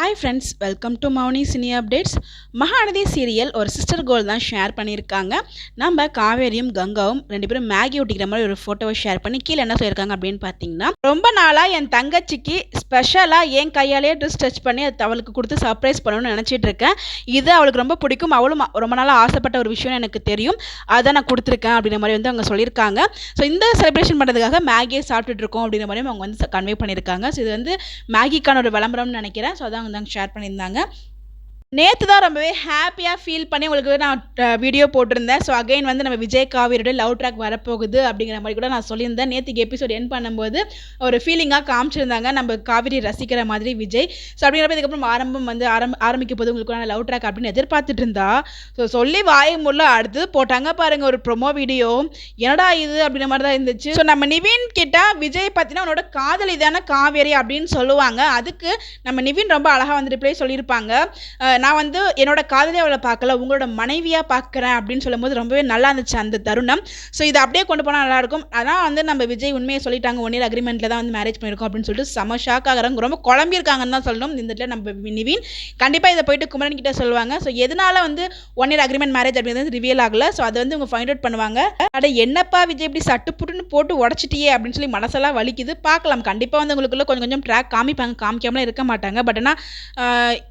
Hi friends, welcome to Mouni cine updates. Mahanadi serial ஒரு sister goal தான் share பண்ணியிருக்காங்க. நம்ம காவேரியும் கங்காவும் ரெண்டு பேரும் மேகி ஒட்டிக்கிற மாதிரி ஒரு ஃபோட்டோவை ஷேர் பண்ணி கீழே என்ன சொல்லியிருக்காங்க அப்படின்னு பார்த்தீங்கன்னா, ரொம்ப நாளாக என் தங்கச்சிக்கு ஸ்பெஷலாக என் கையாலேயே ட்ரெஸ் ஸ்டிச் பண்ணி அது அவளுக்கு கொடுத்து சர்ப்ரைஸ் பண்ணணும்னு நினச்சிட்டு இருக்கேன். இது அவளுக்கு ரொம்ப பிடிக்கும், அவளும் ரொம்ப நாளாக ஆசைப்பட்ட ஒரு விஷயம் எனக்கு தெரியும், அதை நான் கொடுத்துருக்கேன் அப்படின்ற மாதிரி வந்து அவங்க சொல்லியிருக்காங்க. ஸோ இந்த செலிப்ரேஷன் பண்ணுறதுக்காக மேகியை சாப்பிட்டுட்டு இருக்கோம் அப்படின்ற மாதிரி அவங்க வந்து கன்வே பண்ணியிருக்காங்க. ஸோ இது வந்து மேகிக்கான ஒரு விளம்பரம்னு நினைக்கிறேன். ஸோ அதான் வந்து ஷேர் பண்ணியிருந்தாங்க. நேற்று தான் ரொம்பவே ஹாப்பியாக ஃபீல் பண்ணி உங்களுக்கு நான் வீடியோ போட்டிருந்தேன். ஸோ அகைன் வந்து நம்ம விஜய் காவேரியோட லவ் ட்ராக் வரப்போகுது அப்படிங்கிற மாதிரி கூட நான் சொல்லியிருந்தேன். நேற்றுக்கு எபிசோட் என் பண்ணும்போது ஒரு ஃபீலிங்காக காமிச்சிருந்தாங்க, நம்ம காவேரி ரசிக்கிற மாதிரி விஜய். ஸோ அப்படிங்கிறப்ப இதுக்கப்புறம் ஆரம்பிக்க போது உங்களுக்கு நான் லவ் ட்ராக் அப்படின்னு எதிர்பார்த்துட்டு இருந்தா, ஸோ சொல்லி வாய முள்ள அடுத்து போட்டாங்க பாருங்கள் ஒரு ப்ரொமோ வீடியோ. என்னடா இது அப்படின்ற மாதிரி தான் இருந்துச்சு. ஸோ நம்ம நிவின் கிட்ட விஜய் பார்த்தீங்கன்னா உன்னோட காதலி தானே காவேரி அப்படின்னு சொல்லுவாங்க. அதுக்கு நம்ம நிவின் ரொம்ப அழகாக வந்து ரிப்ளை சொல்லியிருப்பாங்க, நான் வந்து என்னோட காதலியை அவளை பார்க்கல, உங்களோட மனைவியாக பார்க்குறேன் அப்படின்னு சொல்லும்போது ரொம்பவே நல்லா இருந்துச்சு அந்த தருணம். ஸோ இதை அப்படியே கொண்டு போனால் நல்லாயிருக்கும். ஆனால் வந்து நம்ம விஜய் உண்மையை சொல்லிட்டாங்க, 1 year அக்ரிமெண்ட்டில் தான் வந்து மேரேஜ் பண்ணியிருக்கோம் அப்படின்னு சொல்லிட்டு செம ஷாக் ஆகிறாங்க, ரொம்ப குழம்பியிருக்காங்கன்னு தான் சொல்லணும். இந்த இடத்துல நம்ம நிவின் கண்டிப்பாக இதை போயிட்டு குமரன் கிட்ட சொல்லுவாங்க. ஸோ எதனால வந்து 1 year அக்ரிமெண்ட் மேரேஜ் அப்படிங்கிறது ரிவீல் ஆகலை. ஸோ அதை வந்து இவங்க ஃபைண்ட் அவுட் பண்ணுவாங்க. அட என்னப்பா விஜய் இப்படி சட்டு புட்டுன்னு போட்டு உடச்சிட்டியே அப்படின்னு சொல்லி மனசெல்லாம் வலிக்குது. பார்க்கலாம், கண்டிப்பாக வந்து உங்களுக்குள்ள கொஞ்சம் கொஞ்சம் ட்ராக் காமிக்காமலாம் இருக்க மாட்டாங்க. பட் ஆனால்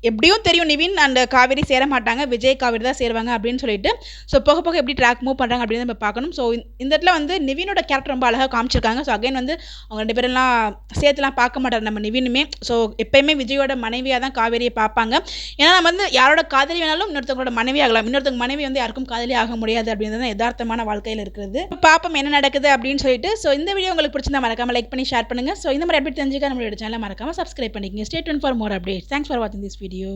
எப்படியும் தெரியும் நிவின் அண்ட் காவேரி சேர மாட்டாங்க, விஜய் காவேரி தான் சேருவாங்க அப்படின்னு சொல்லிட்டு. ஸோ போக போக எப்படி ட்ராக் மூவ் பண்ணுறாங்க அப்படின்னு நம்ம பார்க்கணும். ஸோ இந்த இடத்துல வந்து நிவினோட கேரக்டர் ரொம்ப அழகாக காமிச்சிருக்காங்க. ஸோ அகைன் வந்து அவங்க 2 பேரெல்லாம் சேர்த்துலாம் பார்க்க மாட்டார் நம்ம நிவினுமே. ஸோ எப்பயுமே விஜயோட மனைவியாக தான் காவேரியை பார்ப்பாங்க. ஏன்னா நம்ம வந்து யாரோட காதலி வேணாலும் இன்னொருத்தவங்களோட மனைவி ஆகலாம், இன்னொருத்தவங்க மனைவி வந்து யாருக்கும் காதலி ஆக முடியாது அப்படின்றது தான் யதார்த்தமான வாழ்க்கையில் இருக்கிறது. பார்ப்போம் என்ன நடக்குது அப்படின்னு சொல்லிட்டு. ஸோ இந்த வீடியோ உங்களுக்கு பிடிச்சிருந்தா மறக்காம லைக் பண்ணி ஷேர் பண்ணுங்கள். ஸோ இந்த மாதிரி அப்டேட் தெரிஞ்சுக்க நம்மளோட சேனலை மறக்காம சப்ஸ்கிரைப் பண்ணிக்கங்க. Stay tune for more updates. Thanks for வாட்சிங் திஸ் வீடியோ.